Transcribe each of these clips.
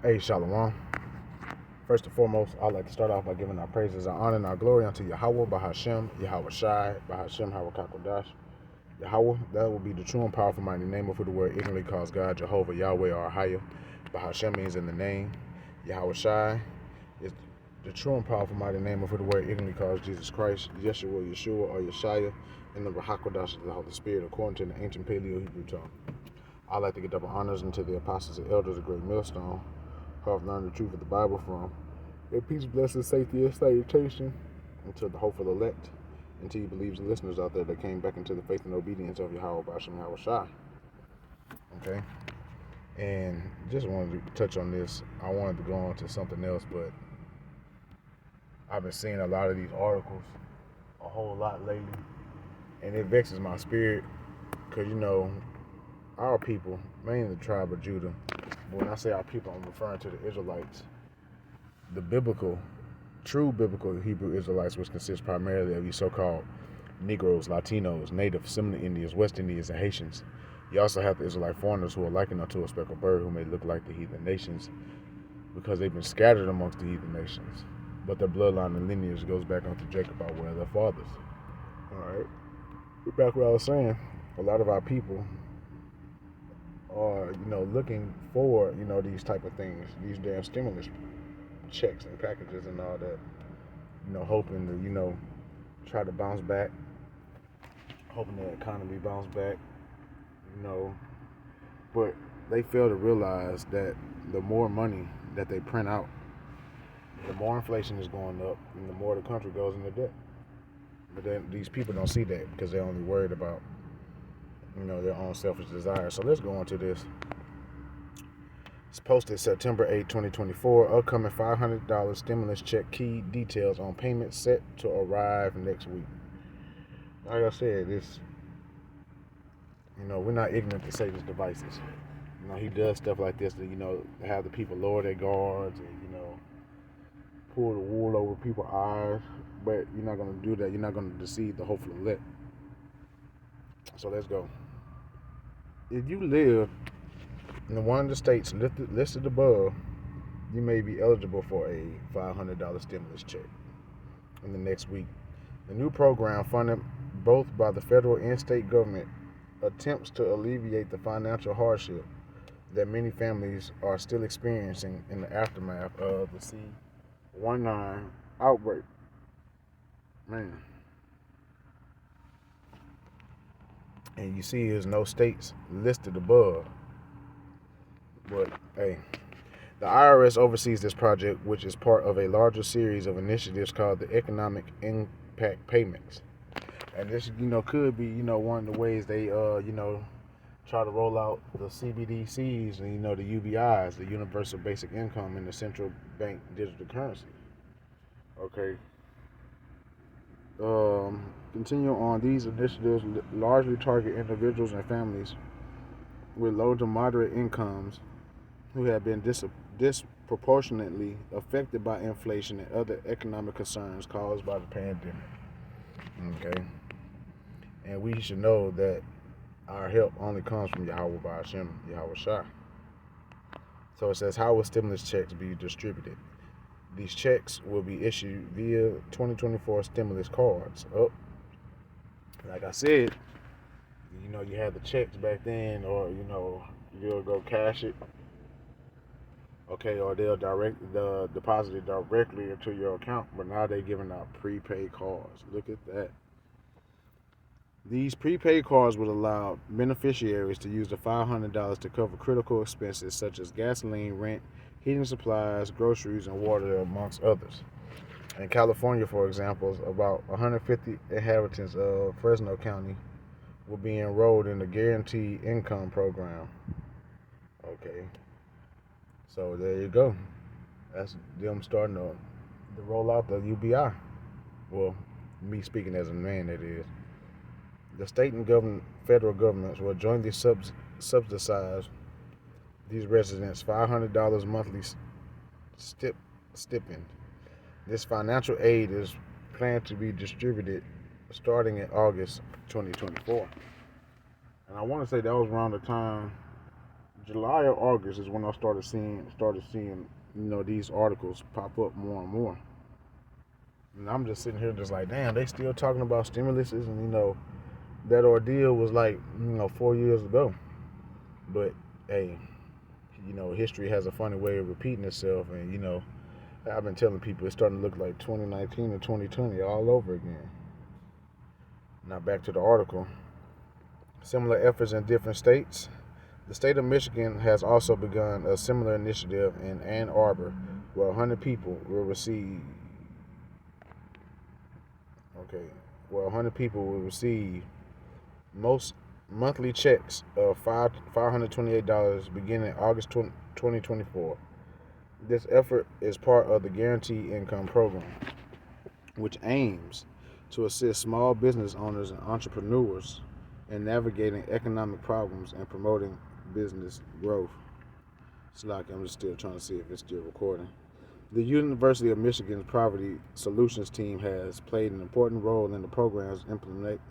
Hey, Shalom. First and foremost, I'd like to start off by giving our praises and honor and our glory unto Yahweh, Bahashem, Yahweh Shai, Bahashem, Hawakakodash. Yahweh, that will be the true and powerful mighty name of who the word ignorantly calls God, Jehovah, Yahweh, or Ahaya. Bahashem means in the name. Yahweh Shai is the true and powerful mighty name of who the word ignorantly calls Jesus Christ, Yeshua, Yeshua, or Yeshaya, and the Hakodash of the Holy Spirit, according to the ancient Paleo Hebrew tongue. I'd like to get double honors unto the apostles and elders of Great Millstone, who have learned the truth of the Bible from. And peace, blessing, safety, and salutation unto the hopeful elect, and to you believers and listeners out there that came back into the faith and obedience of Yahweh Bashem Yahweh Shai. Okay? And just wanted to touch on this. I wanted to go on to something else, but I've been seeing a lot of these articles a whole lot lately, and it vexes my spirit because, our people, mainly the tribe of Judah, but when I say our people, I'm referring to the Israelites, the true biblical Hebrew Israelites, which consists primarily of these so-called Negroes, Latinos, Natives, Seminole Indians, West Indians, and Haitians. You also have the Israelite foreigners who are likened unto a speckled bird, who may look like the heathen nations because they've been scattered amongst the heathen nations. But their bloodline and lineage goes back onto Jacob by way of their fathers. All right. Back what I was saying, a lot of our people are, looking for, these type of things, these damn stimulus checks and packages and all that, hoping to, try to bounce back, hoping the economy bounce back, but they fail to realize that the more money that they print out, the more inflation is going up and the more the country goes into debt. But then these people don't see that because they're only worried about, their own selfish desires. So let's go on to this. It's posted September 8, 2024. Upcoming $500 stimulus check, key details on payment set to arrive next week. Like I said, we're not ignorant to Satan's devices. He does stuff like this to, have the people lower their guards and, pull the wool over people's eyes. But you're not going to do that. You're not going to deceive the hopeful elect. So let's go. If you live in one of the states listed above, you may be eligible for a $500 stimulus check in the next week. The new program, funded both by the federal and state government, attempts to alleviate the financial hardship that many families are still experiencing in the aftermath of the C19 outbreak. Man. And you see there's no states listed above. But, hey, the IRS oversees this project, which is part of a larger series of initiatives called the Economic Impact Payments. And this, could be, one of the ways they, try to roll out the CBDCs and, the UBIs, the Universal Basic Income, and the Central Bank Digital Currency. Okay. Continue on. These initiatives largely target individuals and families with low to moderate incomes who have been disproportionately affected by inflation and other economic concerns caused by the pandemic. Okay. And we should know that our help only comes from Yahweh Ba'ashem, Yahweh Shai. So it says, how will stimulus checks be distributed? These checks will be issued via 2024 stimulus cards. Like I said, you had the checks back then, or, you'll go cash it. Okay, or they'll deposit it directly into your account, but now they're giving out prepaid cards. Look at that. These prepaid cards would allow beneficiaries to use the $500 to cover critical expenses such as gasoline, rent, heating supplies, groceries, and water, amongst others. In California, for example, about 150 inhabitants of Fresno County will be enrolled in the Guaranteed Income Program. Okay. So there you go. That's them starting to roll out the UBI. Well, me speaking as a man, that is. The state and federal governments will jointly subsidize these residents $500 monthly stipend. This financial aid is planned to be distributed starting in August 2024. And I want to say that was around the time July or August is when I started seeing these articles pop up more and more. And I'm just sitting here just like, damn, they still talking about stimuluses, and that ordeal was like 4 years ago. But hey, history has a funny way of repeating itself, and I've been telling people it's starting to look like 2019 and 2020 all over again. Now back to the article. Similar efforts in different states. The state of Michigan has also begun a similar initiative in Ann Arbor, where 100 people will receive. Okay, well, 100 people will receive most monthly checks of $528 beginning August 2024. This effort is part of the Guaranteed Income Program, which aims to assist small business owners and entrepreneurs in navigating economic problems and promoting business growth. It's like I'm just still trying to see if it's still recording. The University of Michigan's Poverty Solutions team has played an important role in the program's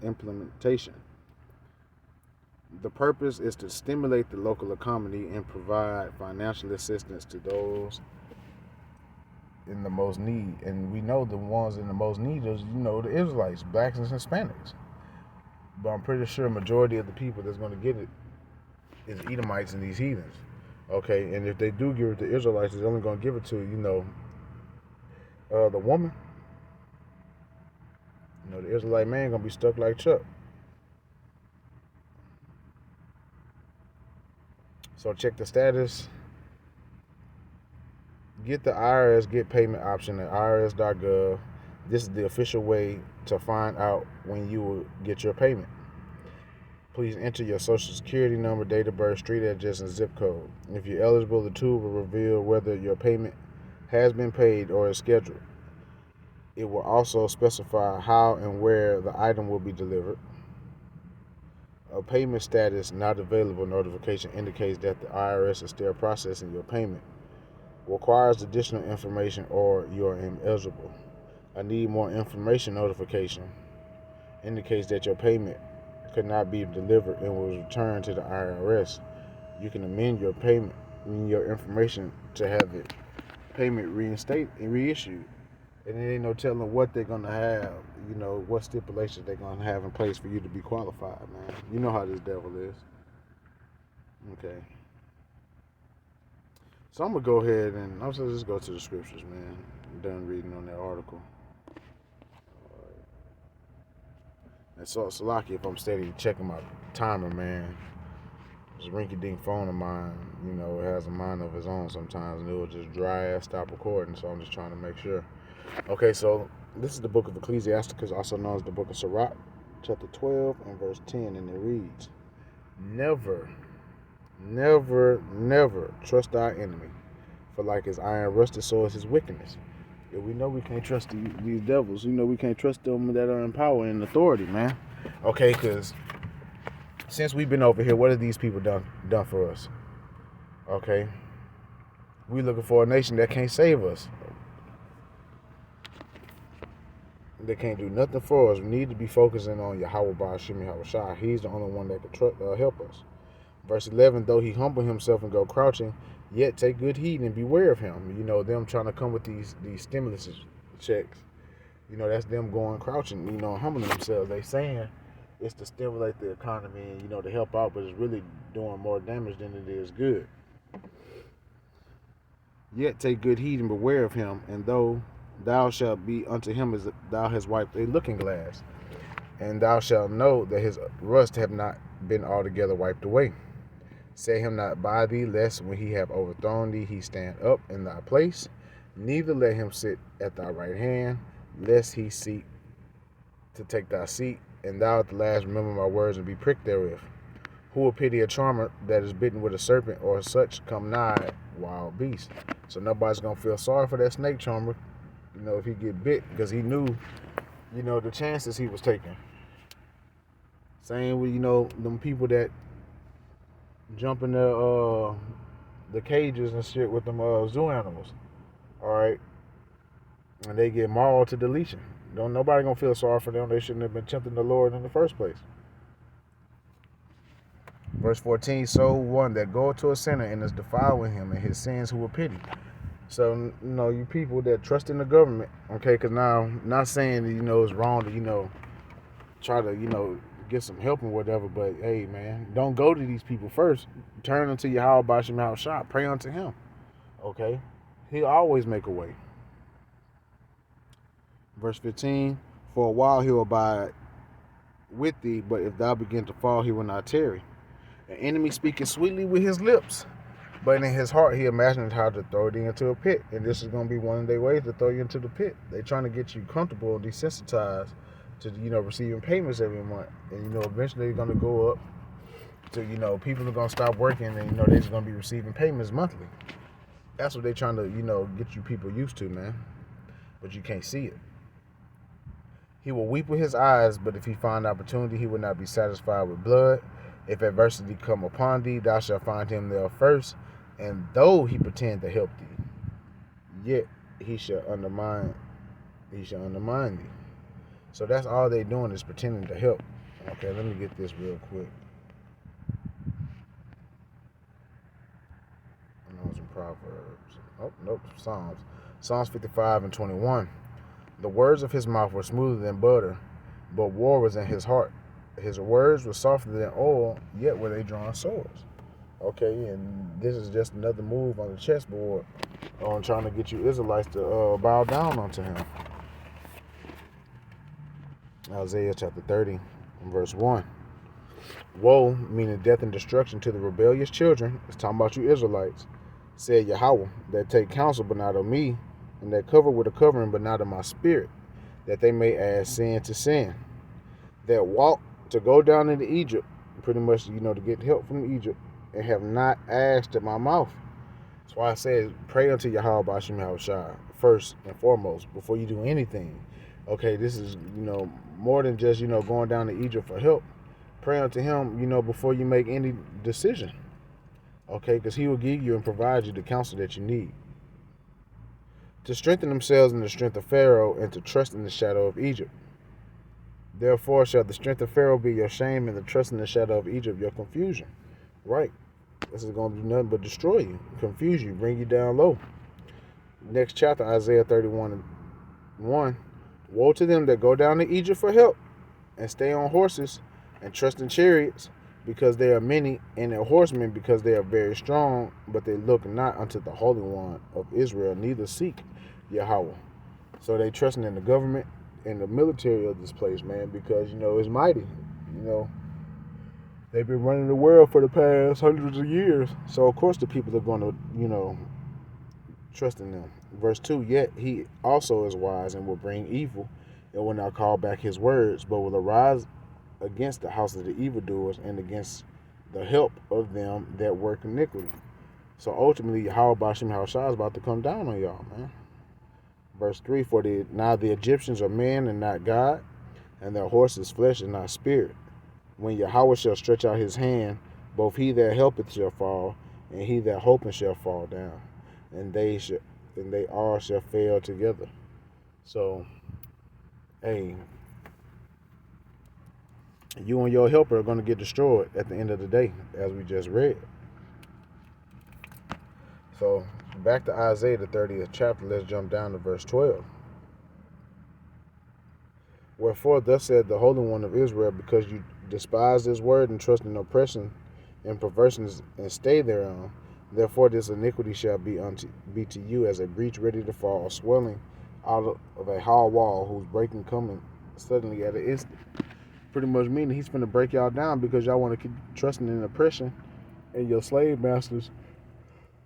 implementation. The purpose is to stimulate the local economy and provide financial assistance to those in the most need. And we know the ones in the most need is, the Israelites, blacks and Hispanics. But I'm pretty sure a majority of the people that's going to get it is Edomites and these heathens. Okay, and if they do give it to Israelites, they're only going to give it to, the woman. The Israelite man going to be stuck like Chuck. So check the status. Get the IRS Get Payment option at irs.gov. This is the official way to find out when you will get your payment. Please enter your social security number, date of birth, street address, and zip code. If you're eligible, the tool will reveal whether your payment has been paid or is scheduled. It will also specify how and where the item will be delivered. A payment status not available notification indicates that the IRS is still processing your payment. Requires additional information or you're ineligible. I need more information notification indicates that your payment could not be delivered and was returned to the IRS. You can amend your payment in your information to have the payment reinstated and reissued. And there ain't no telling what they're gonna have, what stipulations they're gonna have in place for you to be qualified, man. You know how this devil is. Okay. So I'm gonna go ahead and I'm just go to the scriptures, man. I'm done reading on that article. And so Salaki, if I'm steady checking my timer, man. This rinky-dink phone of mine, it has a mind of its own sometimes, and it will just dry ass stop recording. So I'm just trying to make sure. Okay, so this is the book of Ecclesiasticus, also known as the book of Sirach, chapter 12 and verse 10, and it reads, Never, never, never trust our enemy, for like his iron rusted, so is his wickedness. Yeah, we know we can't trust these devils. We can't trust them that are in power and authority, man. Okay, because since we've been over here, what have these people done for us? Okay, we looking for a nation that can't save us. They can't do nothing for us. We need to be focusing on Yahweh Ba'ashim Yahweh Shai. He's the only one that can help us. Verse 11, though he humble himself and go crouching, yet take good heed and beware of him. Them trying to come with these stimulus checks. That's them going crouching, humbling themselves. They saying it's to stimulate the economy and, to help out, but it's really doing more damage than it is good. Yet take good heed and beware of him, and though thou shalt be unto him as thou hast wiped a looking glass, and thou shalt know that his rust have not been altogether wiped away. Set him not by thee, lest when he have overthrown thee, he stand up in thy place. Neither let him sit at thy right hand, lest he seek to take thy seat. And thou at the last remember my words and be pricked therewith. Who will pity a charmer that is bitten with a serpent, or such come nigh wild beast? So nobody's gonna feel sorry for that snake charmer, if he get bit, because he knew, the chances he was taking. Same with, them people that jump in the cages and shit with them zoo animals. Alright. And they get mauled to deletion. Nobody gonna feel sorry for them. They shouldn't have been tempting the Lord in the first place. Verse 14, so one that goeth to a sinner and is defiled with him, and his sins who will pity. So, you people that trust in the government, okay, because now, not saying that, it's wrong to, try to, get some help and whatever, but hey, man, don't go to these people first. Turn unto Yahweh Bashim Yahushua. Pray unto him, okay? He'll always make a way. Verse 15, for a while he will abide with thee, but if thou begin to fall, he will not tarry. An enemy speaking sweetly with his lips, but in his heart he imagined how to throw thee into a pit. And this is going to be one of their ways to throw you into the pit. They're trying to get you comfortable and desensitized to, receiving payments every month. And, eventually they're going to go up to, people are going to stop working and, they're just going to be receiving payments monthly. That's what they're trying to, get you people used to, man. But you can't see it. He will weep with his eyes, but if he find opportunity, he will not be satisfied with blood. If adversity come upon thee, thou shalt find him there first. And though he pretend to help thee, yet he shall undermine thee. So that's all they doing is pretending to help. Okay, let me get this real quick. I know it's in Proverbs. Oh, nope, Psalms. Psalms 55 and 21. The words of his mouth were smoother than butter, but war was in his heart. His words were softer than oil, yet were they drawn swords. Okay, and this is just another move on the chessboard on trying to get you Israelites to bow down unto him. Isaiah chapter 30, verse 1. Woe, meaning death and destruction to the rebellious children, it's talking about you Israelites, said Yahweh, that take counsel but not of me, and that cover with a covering but not of my spirit, that they may add sin to sin, that walk to go down into Egypt, pretty much, to get help from Egypt, and have not asked at my mouth. That's why I said, pray unto Yahweh Bashim Yahushua first and foremost before you do anything. Okay, this is, more than just, going down to Egypt for help. Pray unto him, before you make any decision. Okay, because he will give you and provide you the counsel that you need. To strengthen themselves in the strength of Pharaoh and to trust in the shadow of Egypt. Therefore shall the strength of Pharaoh be your shame, and the trust in the shadow of Egypt your confusion. Right. This is going to do nothing but destroy you, confuse you, bring you down low. Next chapter, Isaiah 31 and 1. Woe to them that go down to Egypt for help, and stay on horses, and trust in chariots, because they are many, and their horsemen, because they are very strong, but they look not unto the Holy One of Israel, neither seek Yahweh. So they trusting in the government and the military of this place, man, because, it's mighty. They've been running the world for the past hundreds of years. So, of course, the people are going to, trust in them. Verse 2, yet he also is wise and will bring evil and will not call back his words, but will arise against the house of the evildoers and against the help of them that work iniquity. So, ultimately, Yahweh Bashim Yahushua is about to come down on y'all, man. Verse 3, for now the Egyptians are men and not God, and their horse is flesh and not spirit. When Yahweh shall stretch out his hand, both he that helpeth shall fall, and he that hopeth shall fall down, and they all shall fail together. So, hey, you and your helper are going to get destroyed at the end of the day, as we just read. So, back to Isaiah, the 30th chapter, let's jump down to verse 12. Wherefore, thus said the Holy One of Israel, because you despise this word and trust in oppression and perverseness and stay thereon, therefore this iniquity shall be to you as a breach ready to fall, swelling out of a hard wall, whose breaking coming suddenly at an instant. Pretty much meaning he's going to break y'all down because y'all want to keep trusting in oppression and your slave masters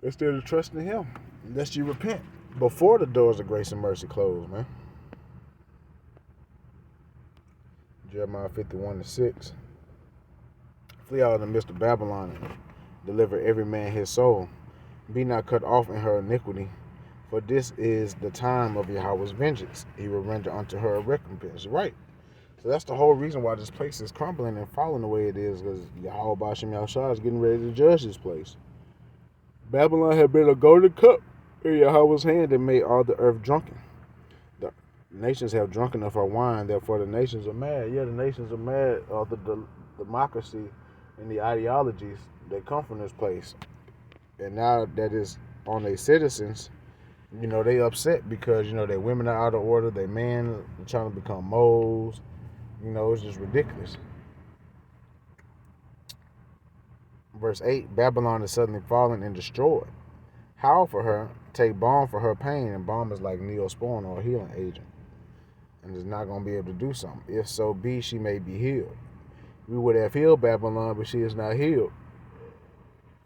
instead of trusting him, lest you repent before the doors of grace and mercy close, man. Jeremiah 51:6. Flee out of the midst of Babylon and deliver every man his soul. Be not cut off in her iniquity, for this is the time of Yahweh's vengeance. He will render unto her a recompense. Right. So that's the whole reason why this place is crumbling and falling the way it is, because Yahweh Bashim Yahushua is getting ready to judge this place. Babylon had been a golden cup in Yahweh's hand that made all the earth drunken. The nations have drunken of her wine, therefore the nations are mad. Yeah, the nations are mad. The democracy and the ideologies that come from this place. And now that it's on their citizens, they upset because, their women are out of order, their men are trying to become moles. It's just ridiculous. Verse 8, Babylon is suddenly fallen and destroyed. Howl for her, take balm for her pain, and balm is like Neosporin or a healing agent, and is not going to be able to do something. If so be she may be healed. We would have healed Babylon, but she is not healed.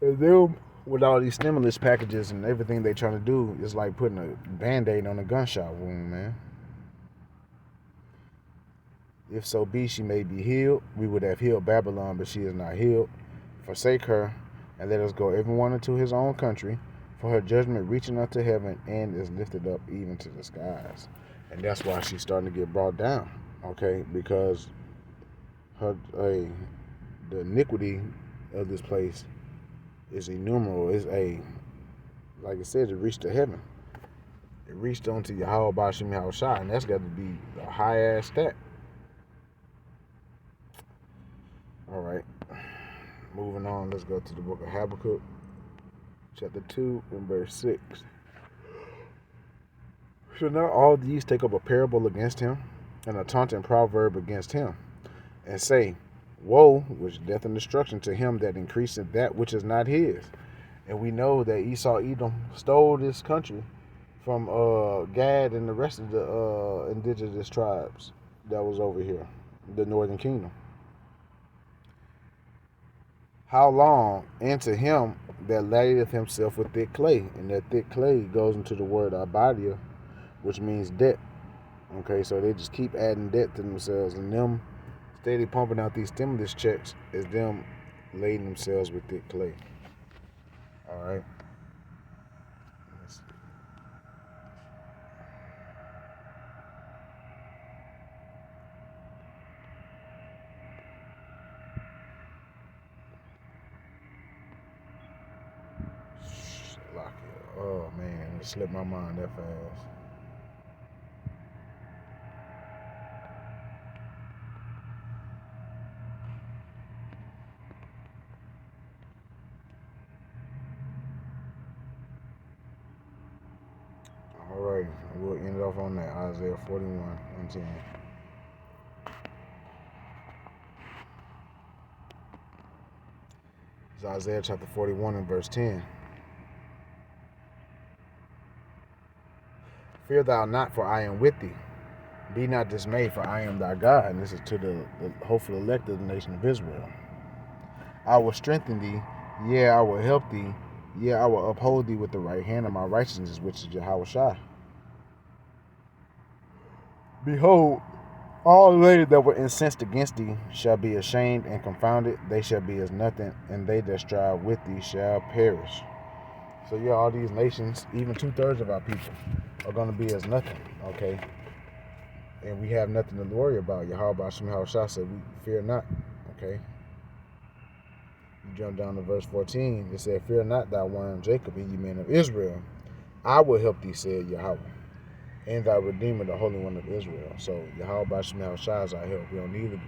And them, with all these stimulus packages and everything they trying to do, it's like putting a Band-Aid on a gunshot wound, man. If so be she may be healed, we would have healed Babylon, but she is not healed. Forsake her, and let us go everyone into his own country, for her judgment reaching unto heaven and is lifted up even to the skies. And that's why she's starting to get brought down, okay? Because the iniquity of this place is innumerable. Like I said, it reached to heaven. It reached onto Yahweh Bashim Yahushua, and that's got to be a high-ass stat. All right. Moving on, let's go to the book of Habakkuk, chapter 2 and verse 6. Should not all these take up a parable against him, and a taunting proverb against him, and say, Woe, which death and destruction to him that increaseth that which is not his. And we know that Esau Edom stole this country from Gad and the rest of the indigenous tribes that was over here, the northern kingdom. How long? And to him that ladeth himself with thick clay. And that thick clay goes into the word abadia, which means debt. Okay, so they just keep adding debt to themselves, and them steady pumping out these stimulus checks is them lading themselves with thick clay. All right. Let's see. Oh man, it slipped my mind that fast. All right, we'll end it off on that. Isaiah 41 and 10. It's Isaiah chapter 41 and verse 10. Fear thou not, for I am with thee. Be not dismayed, for I am thy God. And this is to the hopeful elect of the nation of Israel. I will strengthen thee, yea, I will help thee, yea, I will uphold thee with the right hand of my righteousness, which is Yahushua. Behold, all they that were incensed against thee shall be ashamed and confounded. They shall be as nothing, and they that strive with thee shall perish. So yeah, all these nations, even 2/3 of our people, are going to be as nothing, okay? And we have nothing to worry about. Yahweh Bashim Yahushua said, we fear not, okay? You jump down to verse 14, it said, Fear not, thou worm Jacob, and ye men of Israel. I will help thee, said Yahweh, and thy Redeemer, the Holy One of Israel. So Yahweh Bashim Yahushua is our help. We don't need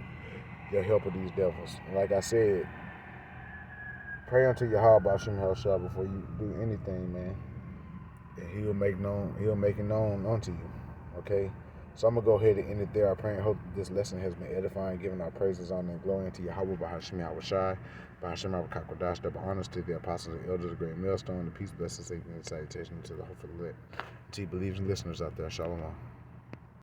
the help of these devils. And like I said, pray unto Yahweh Bashim Yahushua before you do anything, man. And he'll make it known unto you. Okay? So I'm gonna go ahead and end it there. I pray and hope this lesson has been edifying, giving our praises, honor, and glory unto Yahweh Bahashim Yahushai, Bahashim Kakwadash, double honors to the apostles and elders, the great millstone, the peace, blessings, safety, and salutation to the hopeful elect. To you believers and listeners out there, Shalom.